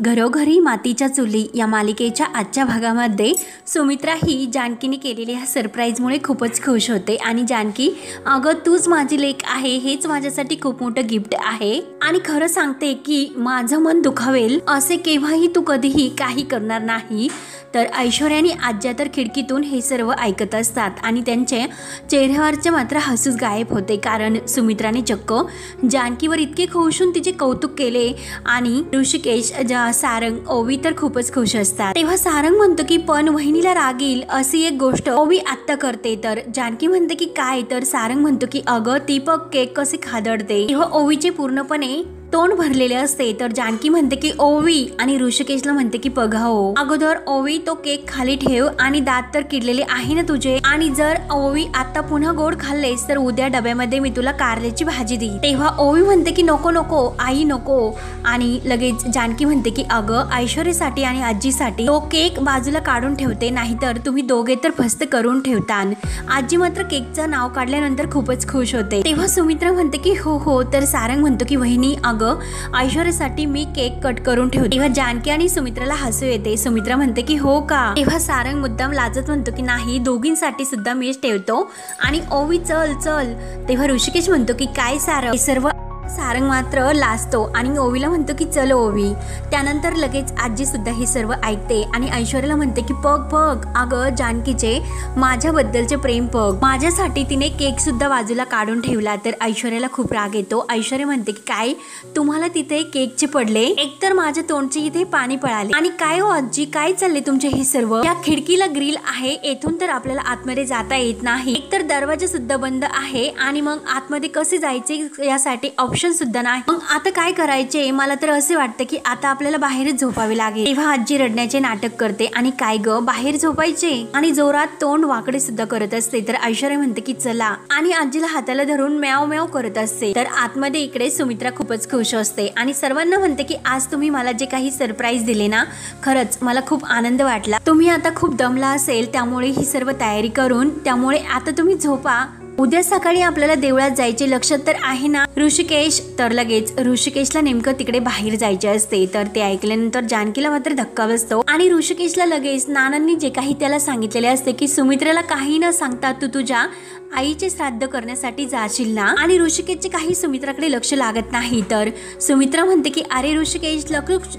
घरोघरी मातीच्या चुली या मालिकेच्या आजच्या भागामध्ये सुमित्रा ही जानकीने केलेल्या ह्या सरप्राईजमुळे खूपच खुश होते आणि जानकी अगं तूच माझी लेक आहे, हेच माझ्यासाठी खूप मोठं गिफ्ट आहे आणि खरं सांगते की माझं मन दुखावेल असे केव्हाही तू कधीही काही करणार नाही। तर ऐश्वर्या आणि आज्या तर खिडकीतून हे सर्व ऐकत असतात आणि त्यांचे चेहऱ्यावरचे मात्र हसूच गायब होते, कारण सुमित्राने चक्क जानकीवर इतके खुश होऊन तिचे कौतुक केले आणि ऋषिकेश, सारंग, ओवी तर खूपच खुश असतात। तेव्हा सारंग म्हणतो की पण वहिनीला राग येईल अशी एक गोष्ट ओवी आत्ता करते, तर जानकी म्हणते की काय, तर सारंग म्हणतो की अगं ती बघ केक कसे खादडते। तेव्हा ओवीचे पूर्णपणे तोंड भरलेले असते, तर जानकी म्हणते की ओवी आणि ऋषिकेशला म्हणते की बघाओ अगोदर ओवी तो केक खाली ठेव आणि दात तर किडलेले आहे ना तुझे, आणि जर ओवी आता पुन्हा गोड खाल्लेस तर उद्या डब्यामध्ये मी तुला कारल्याची भाजी देईन। तेव्हा ओवी म्हणते की नको नको आई नको, आणि लगेच जानकी म्हणते की अगं ऐश्वर्यासाठी आणि आजीसाठी तो केक बाजूला काढून ठेवते, नाहीतर तुम्ही दोघे तर फस्त करून ठेवतान। आजी मात्र केकचं नाव काढल्यानंतर खूपच खुश होते। तेव्हा सुमित्रा म्हणते की हो हो, तर सारंग म्हणतो की वहिनी ऐश्वर्यासाठी मी केक कट करून ठेवते। तेव्हा जानकी आणि सुमित्राला हसू येते। सुमित्रा म्हणते की हो का, तेव्हा सारंग मुद्दाम लाजत म्हणतो की नाही, दोघींसाठी सुद्धा मीच ठेवतो आणि ओवी चल चल। तेव्हा ऋषिकेश म्हणतो की काय सारंग, सर्व सारंग मात्र लाजतो आणि ओवीला म्हणतो की चल ओवी। त्यानंतर लगेच आजी सुद्धा हे सर्व ऐकते आणि ऐश्वर्याला म्हणते की बघ बघ अगं जानकीचे माझ्याबद्दलचे प्रेम बघ, माझ्यासाठी तिने केक सुद्धा बाजूला काढून ठेवला। तर ऐश्वर्याला खूप राग येतो। ऐश्वर्या म्हणते की काय तुम्हाला तिथे केकचे पडले, एकतर माझ्या तोंडचे इथे पाणी पळाले, आणि काय हो आजी काय चालले तुमचे हे सर्व, या खिडकीला ग्रिल आहे, येथून तर आपल्याला आतमध्ये जाता येत नाही, एकतर दरवाजा सुद्धा बंद आहे आणि मग आतमध्ये कसे जायचे यासाठी ऑप्शन सुद्धा नाही, मग आता काय करायचे, मला तर असे वाटतं की आता आपल्याला बाहेरच झोपावे लागेल। तेव्हा आजी रडण्याचे नाटक करते आणि काय ग बाहेर झोपायचे, आणि जोरात तोंड वाकडे सुद्धा करत असते। तर ऐश्वर्या म्हणते की चला, आणि आजीला हाताला धरून म्याव म्याव करत असते। तर आतमध्ये इकडे सुमित्रा खूपच खुश असते आणि सर्वांना म्हणते की आज तुम्ही मला जे काही सरप्राईज दिले ना, खरंच मला खूप आनंद वाटला, तुम्ही आता खूप दमला असेल त्यामुळे ही सर्व तयारी करून, त्यामुळे आता तुम्ही झोपा, उद्या सकाळी आपल्याला देवळात जायचे, लक्षात तर आहे ना ऋषिकेश। तर लगेच ऋषिकेशला नेमकं तिकडे बाहेर जायचे असते, तर ते ऐकल्यानंतर जानकीला मात्र धक्का बसतो आणि ऋषिकेशला लगेच नानांनी जे काही त्याला सांगितलेले असते की सुमित्रेला काही न सांगता तू तुझ्या आईचे श्राद्ध करण्यासाठी जाशील ना, आणि ऋषिकेशचे काही सुमित्राकडे लक्ष लागत नाही। तर सुमित्रा म्हणते की अरे ऋषिकेश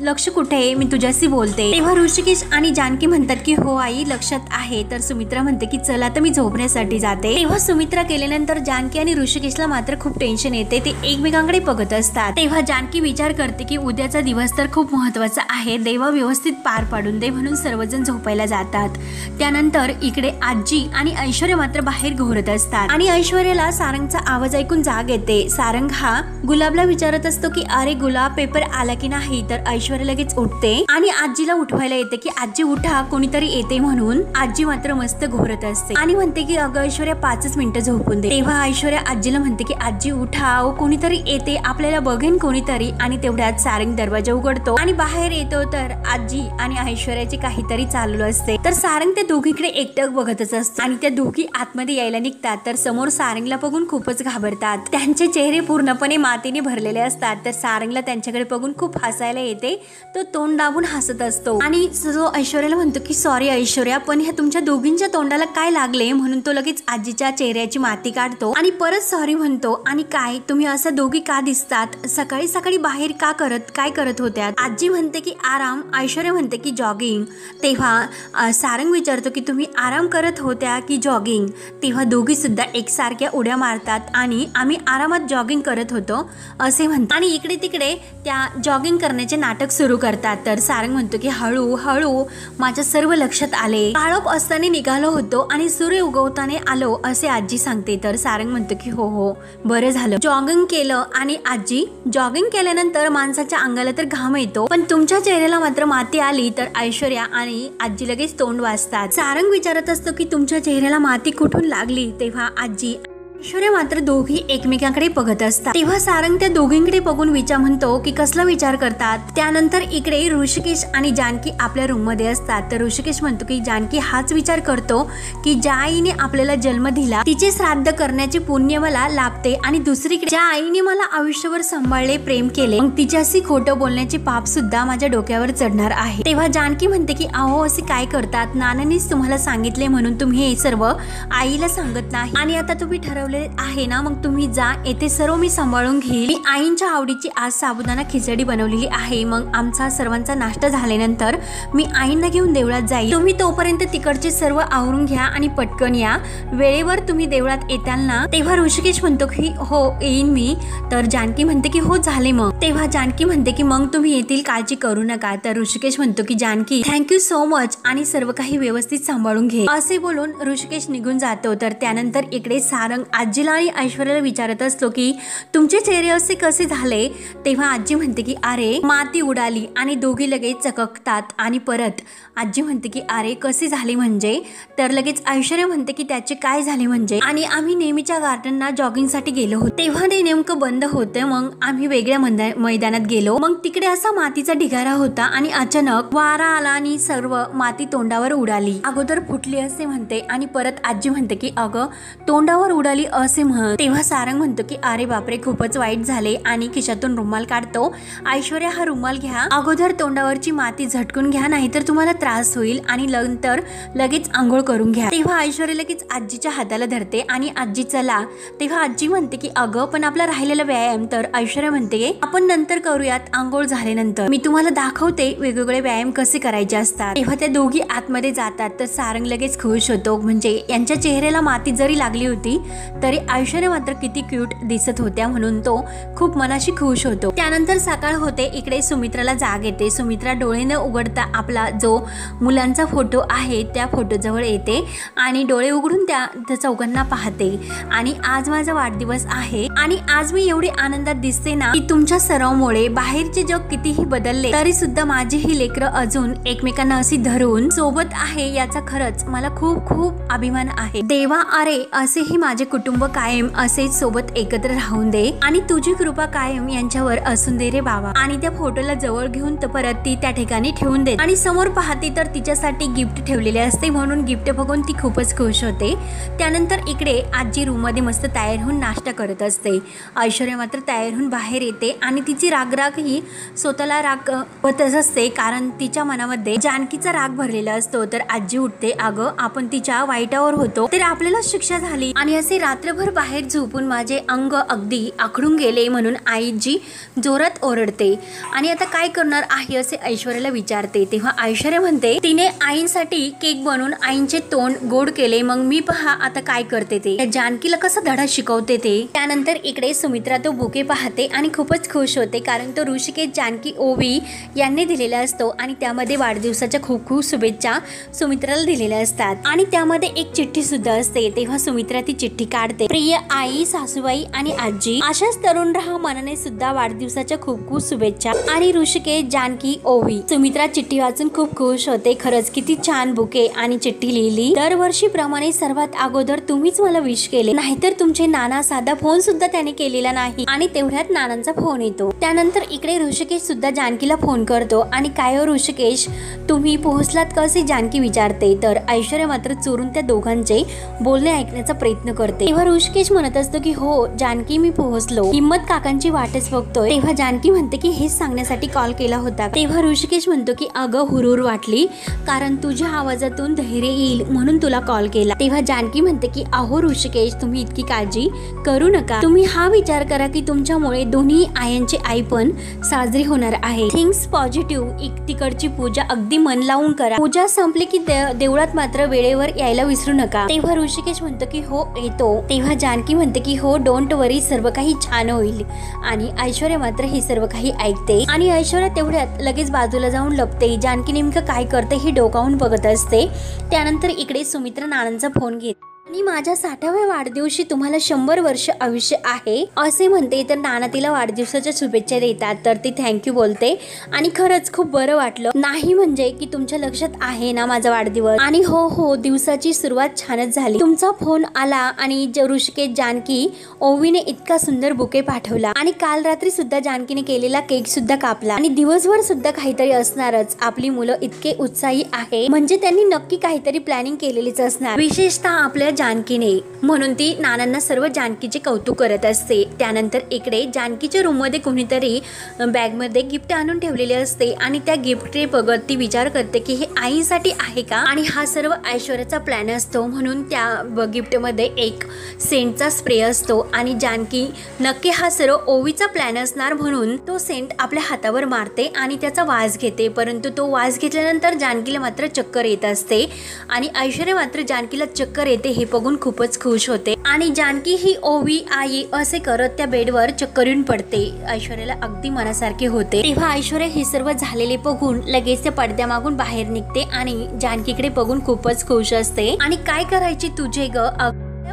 लक्ष कुठे आहे, मी तुझ्याशी बोलते। तेव्हा ऋषिकेश आणि जानकी म्हणतात की हो आई लक्षात आहे। तर सुमित्रा म्हणते की चला तर मी झोपण्यासाठी जाते। तेव्हा सुमित्रा गेल्यानंतर जानकी आणि ऋषिकेशला मात्र खूप टेन्शन येते, ते एकमेकांकडे बघत असतात। तेव्हा जानकी विचार करते की उद्याचा दिवस तर खूप महत्वाचा आहे, देवा व्यवस्थित पार पाडून दे, म्हणून सर्वजण झोपायला जातात। त्यानंतर इकडे आजी आणि ऐश्वर्या मात्र बाहेर घोरत असतात आणि ऐश्वर्याला सारंगचा आवाज ऐकून जाग येते। सारंग हा गुलाबला विचारत असतो की अरे गुलाब पेपर आला की नाही, तर ऐश्वर्या लगेच उठते आणि आजीला उठवायला येते की आजी उठा कोणीतरी येते म्हणून। आजी मात्र मस्त घोरत असते आणि म्हणते की अगं ऐश्वर्या 5 मिनिटं झोपून दे। तेव्हा ऐश्वर्या आजीला म्हणते की आजी उठा, कोणीतरी येते, आपल्याला बघेन कोणीतरी, आणि तेवढ्यात सारंग दरवाजा उघडतो आणि बाहेर येतो, तर आजी आणि ऐश्वर्याचे काहीतरी चालू असते। तर सारंग त्या दोघीकडे एकटक बघतच असतो आणि त्या दोघी आतमध्ये यायला निघतात, तर समोर सारंगला बघून खूपच घाबरतात, त्यांचे चेहरे पूर्णपणे मातीने भरलेले असतात। तर सारंगला त्यांच्याकडे बघून खूप हसायला येते, तो तोंड दाबून हसत असतो आणि जो ऐश्वर्याला म्हणतो की सॉरी ऐश्वर्या, पण ह्या तुमच्या दोघींच्या तोंडाला काय लागले, म्हणून तो लगेच आजीच्या चेहऱ्याची माती काढतो आणि परत सॉरी म्हणतो, आणि काय तुम्ही असं दोघी का दिसतात, सकाळी सकाळी बाहेर काय करत होत्या। आजी म्हणते की आराम, ऐश्वर्या म्हणते की जॉगिंग। तेव्हा सारंग विचारतो की तुम्ही आराम करत होत्या की जॉगिंग, तेव्हा दोघी सुद्धा एकसारख्या उड्या मारतात आणि आम्ही आरामात जॉगिंग करत होतो असे म्हणतात, आणि इकडे तिकडे त्या जॉगिंग करण्याचे नाटक सुरू करतात। तर सारंग म्हणतो की हळू हळू माझ्या सर्व लक्षात आले, काळोख असताना निघालो होतो आणि सूर्य उगवताना आलो असे आजी सांगते। तर सारंग म्हणतो की हो हो बरं झालं जॉगिंग केलं, आणि आजी जॉगिंग केल्यानंतर माणसाच्या अंगाला तर घाम येतो, पण तुमच्या चेहऱ्याला मात्र माती आली, तर ऐश्वर्या आणि आजी लगेच तोंड वाजतात। सारंग विचारत असतो की तुमच्या चेहऱ्याला माती कुठून लागली, तेव्हा आजी ऐश्वर्या मात्र दोघी एकमेकांकडे बघत असतात। तेव्हा सारंग त्या दोघींकडे बघून विचार म्हणतो की कसला विचार करतात। त्यानंतर इकडे ऋषिकेश आणि जानकी आपल्या रूम मध्ये असतात। तर ऋषिकेश म्हणतो की जानकी हाच विचार करतो की ज्या आईने आपल्याला जन्म दिला तिचे श्राद्ध करण्याचे पुण्य मला लाभते आणि दुसरीकडे ज्या आईने मला आयुष्यभर सांभाळले प्रेम केले मग तिच्याशी खोटं बोलण्याचे पाप सुद्धा माझ्या डोक्यावर चढणार आहे। तेव्हा जानकी म्हणते की अहो असे काय करतात, नानांनीच तुम्हाला सांगितले म्हणून तुम्ही हे सर्व आईला सांगत नाही आणि आता तुम्ही ठरवले आहे ना, मग तुम्ही जा, येथे सर्व मी सांभाळून घेईल। मी आईंच्या आवडीची आज साबुदाणा खिचडी बनवलेली आहे, मग आमचा सर्वांचा नाश्ता झाल्यानंतर मी आईंना घेऊन देवळात जाईल। तुम्ही तोपर्यंत तिकडचे सर्व आवरून घ्या आणि पटकन या, वेळेवर तुम्ही देवळात येताल ना। तेव्हा ऋषिकेश म्हणतो की हो येईन मी। तर जानकी म्हणते की हो झाले मग। तेव्हा जानकी म्हणते की मग तुम्ही येतील, काळजी करू नका। तर ऋषिकेश म्हणतो की जानकी थँक्यू सो मच आणि सर्व काही व्यवस्थित सांभाळून घे, असे बोलून ऋषिकेश निघून जातो। तर त्यानंतर इकडे सारंग आजीला आणि ऐश्वर्याला विचारत असतो की तुमचे चेहरे असे कसे झाले। तेव्हा आजी म्हणते की अरे माती उडाली आणि दोघी लगेच चककतात आणि परत आजी म्हणते की अरे कसे झाले म्हणजे। तर लगेच ऐश्वर्या म्हणते की त्याचे काय झाले म्हणजे, आणि आम्ही नेहमीच्या गार्डनला जॉगिंगसाठी गेलो होतो तेव्हा ते नेमकं बंद होतं, मग आम्ही वेगळ्या मैदानात गेलो, मग तिकडे असा मातीचा ढिगारा होता आणि अचानक वारा आला आणि सर्व माती तोंडावर उडाली, अगोदर फुटली असे म्हणते आणि परत आजी म्हणते की अगं तोंडावर उडाली असे म्हण। तेव्हा सारंग म्हणतो की अरे बापरे खूपच वाईट झाले आणि खिशातून रुमाल काढतो। ऐश्वर्या हा रुमाल घ्या, अगोदर तोंडावरची माती झटकून घ्या नाहीतर तुम्हाला त्रास होईल आणि नंतर लगेच आंघोळ करून घ्या। तेव्हा ऐश्वर्या लगेच आजीच्या हाताला धरते आणि आजी चला। तेव्हा आजी म्हणते की अगं पण आपला राहिलेला व्यायाम। तर ऐश्वर्या म्हणते आपण नंतर करूयात आंघोळ झाल्यानंतर, मी तुम्हाला दाखवते वेगवेगळे व्यायाम कसे करायचे असतात। तेव्हा त्या दोघी आतमध्ये जातात। तर सारंग लगेच खुश होतो, म्हणजे यांच्या चेहऱ्याला माती जरी लागली होती तरी ऐश्वर्या मात्र किती क्यूट दिसत होत्या म्हणून तो खूप मनाशी खुश होतो। त्यानंतर सकाळ होते, इकडे सुमित्राला जाग येते। सुमित्रा डोळे न उघडता आपला जो मुलांचा फोटो आहे त्या फोटो जवळ येते आणि डोळे उघडून त्या चौघांना पाहते आणि आज माझा वाढदिवस आहे आणि आज मी एवढी आनंदात दिसते ना की तुमच्या सरावामुळे बाहेरचे जग कितीही बदलले तरी सुद्धा माझी ही लेकरं अजून एकमेकांना अशी धरून सोबत आहे याचा खरंच मला खूप खूप अभिमान आहे। देवा अरे असेही माझे कुटुंब कायम असेच सोबत एकत्र राहून दे आणि तुझी कृपा कायम यांच्यावर असून दे रे बाबा। आणि त्या फोटोला जवळ घेऊन तर परत ती त्या ठिकाणी ठेवून दे आणि समोर पाहते तर तिच्यासाठी गिफ्ट ठेवलेले असते म्हणून गिफ्ट बघून ती खूपच खुश होते। त्यानंतर इकडे आजी रूम मध्ये मस्त तयार होऊन नाश्ता करत असते। ऐश्वर्या मात्र तयार होऊन बाहेर येते आणि तिची राग ही स्वतःला रागवतच असते कारण तिच्या मनामध्ये जानकीचा राग भरलेला असतो। तर आजी उठते, अगं आपण तिच्या वाईटावर होतो तर आपल्याला शिक्षा झाली आणि असे रात्रभर बाहेर झोपून माझे अंग अगदी आखडून गेले म्हणून आईजी जोरात ओरडते आणि आता काय करणार आहे असे ऐश्वर्याला विचारते। तेव्हा ऐश्वर्या म्हणते तिने आईंसाठी केक बनवून आईंचे तोंड गोड केले, मग मी पहा आता काय करते ते, जानकीला कसा धडा शिकवते ते। त्यानंतर इकडे सुमित्रा तो बुके पाहते आणि खूपच खुश होते कारण तो ऋषिकेश जानकी ओवी यांनी दिलेला असतो आणि त्यामध्ये वाढदिवसाच्या खूप खूप शुभेच्छा सुमित्राला दिलेल्या असतात आणि त्यामध्ये एक चिठ्ठी सुद्धा असते। तेव्हा सुमित्रा ती चिठ्ठी काढते, प्रिय आई, सासूबाई आणि आजी, अशाच तरुण राहा मनाने सुद्धा वाढदिवसाच्या खूप खूप शुभेच्छा आणि ऋषिकेश जानकी ओवी। सुमित्रा चिठ्ठी वाचून खूप खुश होते, खरंच किती छान बुके आणि चिठ्ठी लिहिली। दरवर्षीप्रमाणे सर्वात अगोदर तुम्हीच मला विश केले, नाहीतर तुमचे नाना साधा फोन सुद्धा त्याने केलेला नाही आणि तेवढ्यात नानांचा फोन येतो। त्यानंतर इकडे ऋषिकेश सुद्धा जानकीला फोन करतो आणि काय हो ऋषिकेश तुम्ही पोहोचलात कसे, जानकी विचारते। तर ऐश्वर्या मात्र चोरून त्या दोघांचे बोलणे ऐकण्याचा प्रयत्न करते। तेव्हा ऋषिकेश म्हणत असतो की हो जानकी मी पोहोचलो, हिम्मत काकांची वाटच बघतोय। तेव्हा जानकी म्हणते की हेच सांगण्यासाठी कॉल केला होता। तेव्हा ऋषिकेश म्हणतो की अगं हुरूर वाटली कारण तुझ्या आवाजातून धैर्य येईल म्हणून तुला कॉल केला। तेव्हा जानकी म्हणते की अहो ऋषिकेश तुम्ही इतकी काळजी करू नका, तुम्ही हा विचार करा की तुमच्यामुळे दोन्ही आयांची आई पण साजरी होणार आहे। थिंग्स पॉझिटिव्ह, तिकडची पूजा अगदी मन लावून करा, पूजा संपली की देवळात मात्र वेळेवर यायला विसरू नका। तेव्हा ऋषिकेश म्हणतो की हो येतो। तेव्हा जानकी म्हणते की हो डोंट वरी, सर्व काही छान होईल आणि ऐश्वर्या मात्र हे सर्व काही ऐकते आणि ऐश्वर्या तेवढ्यात लगेच बाजूला जाऊन लपते। जानकी नेमकं काय करते हे डोकावून बघत असते। त्यानंतर इकडे सुमित्रा नानांचा फोन घेते आणि माझ्या 60व्या वाढदिवशी तुम्हाला 100 वर्ष आयुष्य आहे असे म्हणते. तर नाना तिला वाढदिवसाच्या शुभेच्छा देतात. तर ती थँक्यू बोलते आणि खरंच खूप बरं वाटलं. नाही म्हणजे की तुमच्या लक्षात आहे ना माझा वाढदिवस. आणि हो दिवसाची सुरुवात छानच झाली. तुमचा फोन आला आणि ऋषिकेश जानकी ओवीने इतका सुंदर बुके पाठवला आणि काल रात्री सुद्धा जानकीने केलेला केक सुद्धा कापला आणि दिवसभर सुद्धा काहीतरी असणारच. आपली मुलं इतके उत्साही आहे म्हणजे त्यांनी नक्की काहीतरी प्लॅनिंग केलेलीच असणार, विशेषतः आपल्या जानकीने. म्हणून ती नानांना सर्व जानकीचे कौतुक करत असते. त्यानंतर इकडे जानकीच्या रूम मध्ये कोणीतरी बॅग मध्ये गिफ्ट आणून ठेवलेले असते आणि त्या गिफ्टचे बघत ती विचार करते की हे आईसाठी आहे का आणि हा सर्व ऐश्वर्याचा प्लॅन असतो. म्हणून त्या गिफ्ट मध्ये एक सेंटचा स्प्रे असतो आणि जानकी नक्की हा सर्व ओवीचा प्लॅन असणार म्हणून तो सेंट आपल्या हातावर मारते आणि त्याचा वास घेते. परंतु तो वास घेतल्यानंतर जानकीला मात्र चक्कर येत असते आणि ऐश्वर्या मात्र जानकीला चक्कर येते हे बघून खूपच खुश होते आणि जानकी ही ओवी आई असे करत त्या बेडवर चक्कर येऊन पडते. ऐश्वर्याला अगदी मनासारखे होते. तेव्हा ऐश्वर्या हे सर्व झालेले बघून लगेच त्या पडद्यामागून बाहेर निघते आणि जानकीकडे बघून खूपच खुश असते. आणि काय करायची तुझे ग,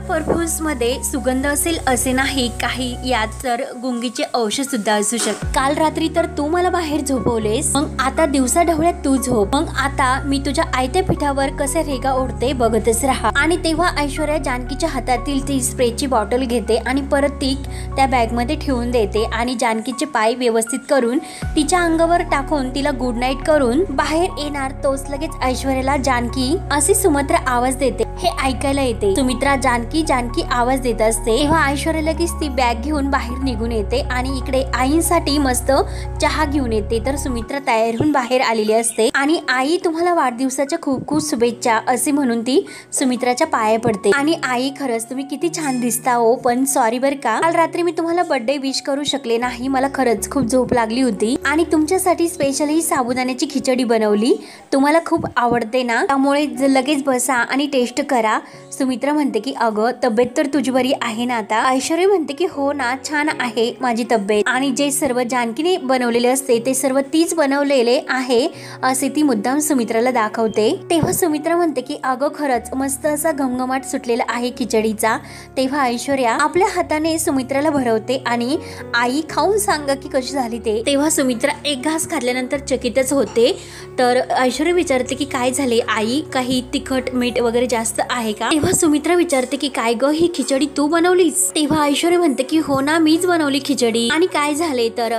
परफ्यूम्स मध्ये सुगंध असेल असे नाही, काही यात तर गुंगीचे औषध सुद्धा असू शकते. काल रात्री तर तू मला बाहेर झोपवलेस, मग आता दिवसा ढवळ्यात तू झोप, मग आता मी तुझ्या आयत्या पिठावर कसे रेगा ओढते बघतच राहा. आणि तेव्हा ऐश्वर्या जानकीच्या हातातील ती स्प्रेची बॉटल घेते आणि परत ती त्या बॅग मध्ये ठेवून देते आणि जानकीचे पाय व्यवस्थित करून तिच्या अंगावर टाकून तिला गुड नाईट करून बाहेर येणार तोच लगेच ऐश्वर्याला जानकी अशी सुमित्रा आवाज देते. हे ऐकायला येते. सुमित्रा जानकी आवाज देत असते. तेव्हा ऐश्वर्या लगेच ती बॅग घेऊन बाहेर निघून येते आणि इकडे आईंसाठी मस्त चहा घेऊन येते. तर सुमित्रा तयार होऊन बाहेर आलेली असते आणि आई तुम्हाला वाढदिवसाच्या खूप खूप शुभेच्छा असे म्हणून ती सुमित्राच्या पाया पडते. आणि आई खरंच तुम्ही किती छान दिसता हो, पण सॉरी बर का काल रात्री मी तुम्हाला बर्थडे विश करू शकले नाही, मला खरंच खूप झोप लागली होती आणि तुमच्यासाठी स्पेशली साबुदाण्याची खिचडी बनवली, तुम्हाला खूप आवडते ना, त्यामुळे लगेच बसा आणि टेस्ट करा. सुमित्रा म्हणते की अगं तब्येत तर तुझी बरी आहे ना आता. ऐश्वर्या म्हणते की हो ना, छान आहे माझी तब्येत आणि जे सर्व जानकीने बनवलेले असते ते सर्व तीच बनवलेले आहे असे ती मुद्दाम सुमित्राला दाखवते. तेव्हा सुमित्रा म्हणते की अगं खरंच मस्त असा घमघमाट सुटलेला आहे खिचडीचा. तेव्हा ऐश्वर्या आपल्या हाताने सुमित्राला भरवते आणि आई खाऊन सांगा की कशी झाली ते. तेव्हा सुमित्रा एक घास खाल्ल्यानंतर चकितच होते. तर ऐश्वर्या विचारते की काय झाले आई, काही तिखट मीठ वगैरे जास्त आहे का. तेव्हा सुमित्रा विचारते की काय ग ही खिचडी तू बनवलीस. तेव्हा ऐश्वर्या म्हणते की हो ना मीच बनवली खिचडी आणि काय झाले. तर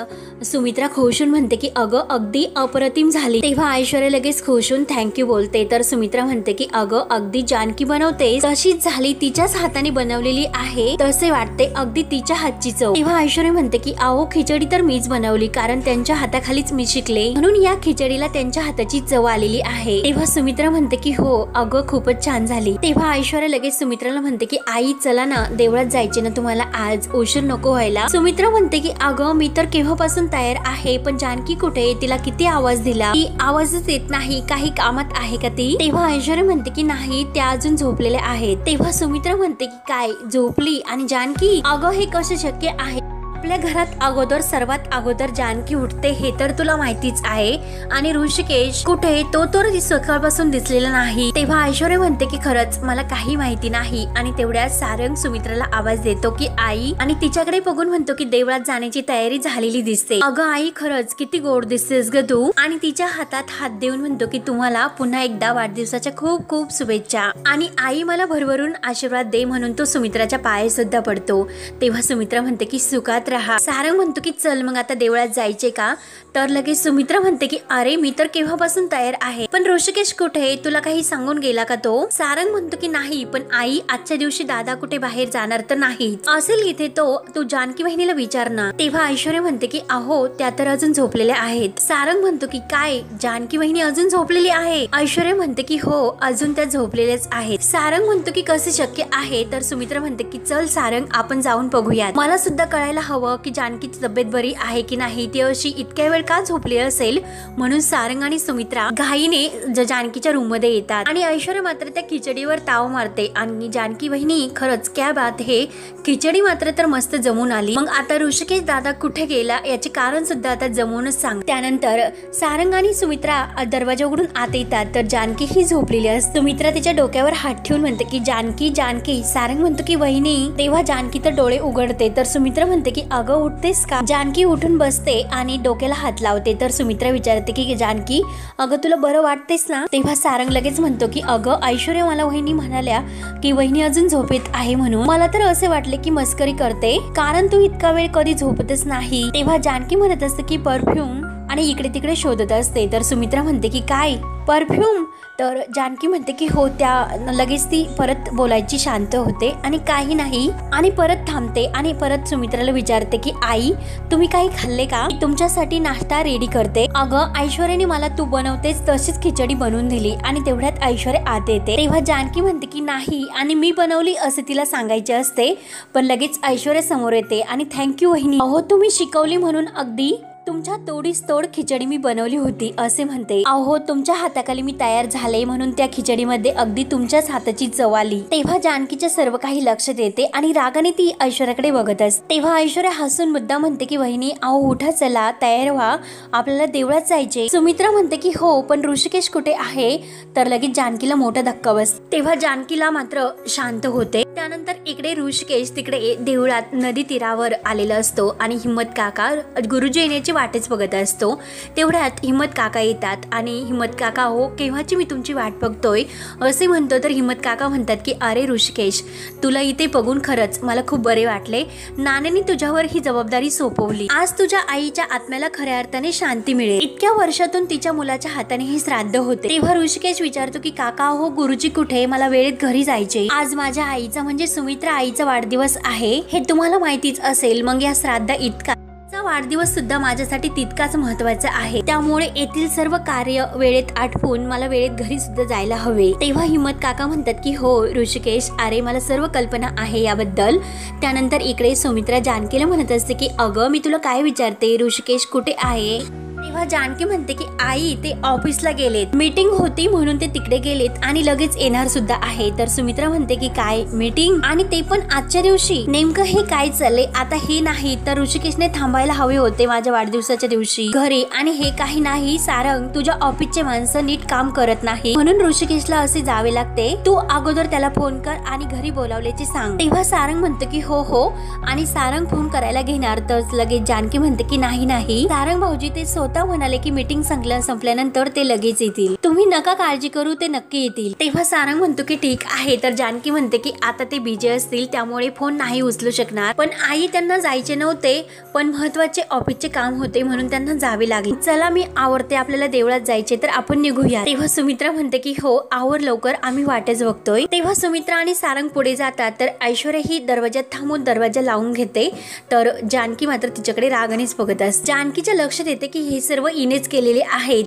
सुमित्रा खुश होऊन म्हणते की अगं अगदी अप्रतिम झाली. तेव्हा ऐश्वर्या लगेच खुश होऊन थँक्यू बोलते. तर सुमित्रा म्हणते की अगं अगदी जानकी बनवते तशीच झाली, तिच्याच हाताने बनवलेली आहे तसे वाटते, अगदी तिच्या हातची चव. तेव्हा ऐश्वर्या म्हणते की अहो खिचडी तर मीच बनवली कारण त्यांच्या हाताखालीच मी शिकले म्हणून या खिचडीला त्यांच्या हाताची चव आलेली आहे. तेव्हा सुमित्रा म्हणते की हो अगं खूपच छान झाली. तेव्हा ऐश्वर्या लगेच सुमित्राला म्हणते की आई चला ना देवळात जायचे ना तुम्हाला, आज उशीर नको व्हायला. सुमित्रा म्हणते की अगं मी तर केव्हापासून तयार आहे, पण जानकी कुठे, तिला किती आवाज दिला ती आवाजच येत नाही, काही कामात आहे का ती. तेव्हा ऐश्वर्या म्हणते की नाही त्या अजून झोपलेल्या आहेत. तेव्हा सुमित्रा म्हणते की काय झोपली आणि जानकी, अगं हे कसे शक्य आहे, आपल्या घरात सर्वात अगोदर जानकी उठते हे तर तुला माहितीच आहे आणि ऋषिकेश कुठे, तो तर सकाळपासून दिसलेला नाही. तेव्हा ऐश्वर्या म्हणते की खरंच मला काही माहिती नाही आणि तेवढ्यात सारंग सुमित्राला आवाज देतो की आई आणि तिच्याकडे बघून म्हणतो की देवळात जाण्याची तयारी झालेली दिसते. अगं आई खरंच किती गोड दिसतेस ग तू. आणि तिच्या हातात हात देऊन म्हणतो की तुम्हाला पुन्हा एकदा वाढदिवसाच्या खूप खूप शुभेच्छा आणि आई मला भरभरून आशीर्वाद दे म्हणून तो सुमित्राच्या पाया सुद्धा पडतो. तेव्हा सुमित्रा म्हणते की सुखात रहा. सारंग म्हणतो की चल मग आता देवळात जायचे का. तर लगेच सुमित्रा म्हणते की अरे मी तर केव्हापासून तयार आहे, पण ऋषिकेश कुठे, तुला काही सांगून गेला का तो. सारंग म्हणतो की नाही, पण आई आजच्या दिवशी दादा कुठे बाहेर जाणार तर नाही असेल इथे तो, तू जानकी बहिणीला विचार ना. तेव्हा ऐश्वर्या म्हणते की अहो त्या तर अजून झोपलेल्या आहेत. सारंग म्हणतो की काय जानकी बहिणी अजून झोपलेली आहे. ऐश्वर्या म्हणते की हो अजून त्या झोपलेल्याच आहेत. सारंग म्हणतो की कसे शक्य आहे. तर सुमित्रा म्हणते की चल सारंग आपण जाऊन बघूयात, मला सुद्धा कळायला हवं बघावं की जानकीची तब्येत बरी आहे की नाही, ती अशी इतक्या वेळ का झोपली असेल, म्हणून सारंग आणि सुमित्रा घाईने जानकीच्या रूम मध्ये येतात आणि ऐश्वर्या मात्र त्या खिचडीवर ताव मारते आणि जानकी बहिणी खरंच क्या बात हे, खिचडी मात्र तर मस्त जमून आली. मग आता ऋषिकेश दादा कुठे गेला याचे कारण सुद्धा आता जमूनच सांग. त्यानंतर सारंग आणि सुमित्रा दरवाजा उघडून आत येतात तर जानकी ही झोपलेली असते. सुमित्रा तिच्या डोक्यावर हात ठेवून म्हणते की जानकी जानकी. सारंग म्हणतो की वहिनी. तेव्हा जानकी तर डोळे उघडते तर सुमित्रा म्हणते की अगं उठतेस का. जानकी उठून बसते आणि डोक्याला हात लावते तर सुमित्रा विचारते की जानकी अगं तुला बरं वाटतेस ना. तेव्हा सारंग लगेच म्हणतो की अगं ऐश्वर्या मला वहिनी म्हणाल्या की वहिनी अजून झोपेत आहे म्हणून. मला तर असे वाटले की मस्करी करते कारण तू इतका वेळ कधी झोपतच नाही. तेव्हा जानकी म्हणत असते की परफ्यूम आणि इकडे तिकडे शोधत असते तर सुमित्रा म्हणते की काय परफ्यूम. तर जानकी म्हणते की हो. त्या लगेच ती परत बोलायची शांत होते आणि काही नाही आणि परत थांबते आणि परत सुमित्राला विचारते की आई तुम्ही काही खाल्ले का, तुमच्यासाठी नाश्ता रेडी करते. अगं ऐश्वर्याने मला तू बनवतेस तशीच खिचडी बनवून दिली आणि तेवढ्यात ऐश्वर्या आत येते. तेव्हा जानकी म्हणते की नाही आणि मी बनवली असे तिला सांगायचे असते, पण लगेच ऐश्वर्या समोर येते आणि थँक्यू वहिनी, अहो तुम्ही शिकवली म्हणून अगदी तुमच्या तोडीस तोड खिचडी मी बनवली होती असे म्हणते. अहो तुमच्या हाताखाली मी तयार झाले म्हणून त्या खिचडीमध्ये अगदी तुमच्याच हाताची चव आली. तेव्हा जानकीच्या सर्व काही लक्षात येते आणि रागाने ती ऐश्वर्याकडे बघत असते. तेव्हा ऐश्वर्या हसून मुद्दा म्हणते की वहिनी अहो उठा चला तयार व्हा आपल्याला देवळात जायचे. सुमित्रा म्हणते की हो पण ऋषिकेश कुठे आहे. तर लगेच जानकीला मोठा धक्का बसतो. तेव्हा जानकीला मात्र शांत होते. त्यानंतर इकडे ऋषिकेश तिकडे देवळात नदी तीरावर आलेला असतो आणि हिम्मत काका गुरुजी येण्याची वाटच बघत असतो. तेवढ्यात हिम्मत काका येतात आणि हिम्मत काका हो केव्हाची मी तुमची वाट बघतोय असे म्हणतो. तर हिम्मत काका म्हणतात की अरे ऋषिकेश तुला इथे बघून खरंच मला खूप बरे वाटले. नाण्याने तुझ्यावर ही जबाबदारी सोपवली. आज तुझ्या आईच्या आत्म्याला खऱ्या अर्थाने शांती मिळेल. इतक्या वर्षातून तिच्या मुलाच्या हाताने हे श्राद्ध होते. तेव्हा ऋषिकेश विचारतो की काका हो गुरुजी कुठे, मला वेळेत घरी जायचे. आज माझ्या आईचा म्हणजे सुमित्रा आईचा वाढदिवस आहे हे तुम्हाला माहितीच असेल. मग या श्राद्ध इतका वाढदिवस सुद्धा माझ्यासाठी तितकाच महत्वाचा आहे. त्यामुळे येथील सर्व कार्य वेळेत आटपून मला वेळेत घरी सुद्धा जायला हवे. तेव्हा हिम्मत काका म्हणतात की हो ऋषिकेश अरे मला सर्व कल्पना आहे याबद्दल. त्यानंतर इकडे सुमित्रा जानकीला म्हणत असते की अगं मी तुला काय विचारते ऋषिकेश कुठे आहे. तेव्हा जानकी म्हणते की आई ते ऑफिसला गेलेत, मीटिंग होती म्हणून ते तिकडे गेलेत आणि लगेच येणार सुद्धा आहे. तर सुमित्रा म्हणते की काय मीटिंग आणि ते पण आजच्या दिवशी, नेमकं हे काय चाललंय. आता हे नाही तर ऋषिकेशने थांबायला हवे होते माझ्या वाढदिवसाच्या दिवशी घरी आणि हे काही नाही. सारंग तुझ्या ऑफिसचे माणसं नीट काम करत नाही म्हणून ऋषिकेशला असे जावे लागते. तू अगोदर त्याला फोन कर आणि घरी बोलावल्याचे सांग. तेव्हा सारंग म्हणतो की हो हो आणि सारंग फोन करायला घेणार तर लगेच जानकी म्हणते की नाही नाही सारंग भाऊजी ते स्वतः म्हणाले की मीटिंग संपल्यानंतर ते लगेच येतील, तुम्ही नका काळजी करू ते नक्की येतील. तेव्हा सारंग म्हणतो की ठीक आहे. तर जानकी म्हणते की आता ते बिझी असतील त्यामुळे फोन नाही उचलू शकणार, पण आई त्यांना जायचे नव्हते पण महत्वाचे ऑफिसचे काम होते म्हणून त्यांना जावे लागले. चला मी आवरते आपल्याला देवळात जायचे तर आपण निघूया. तेव्हा सुमित्रा म्हणते की हो आवर लवकर आम्ही वाटच बघतोय. तेव्हा सुमित्रा आणि सारंग पुढे जातात तर ऐश्वर्या ही दरवाजात थांबून दरवाजा लावून घेते. तर जानकी मात्र तिच्याकडे रागानेच बघत असते. जानकीच्या लक्षात येते की हे सर्व इनेच केलेले आहेत.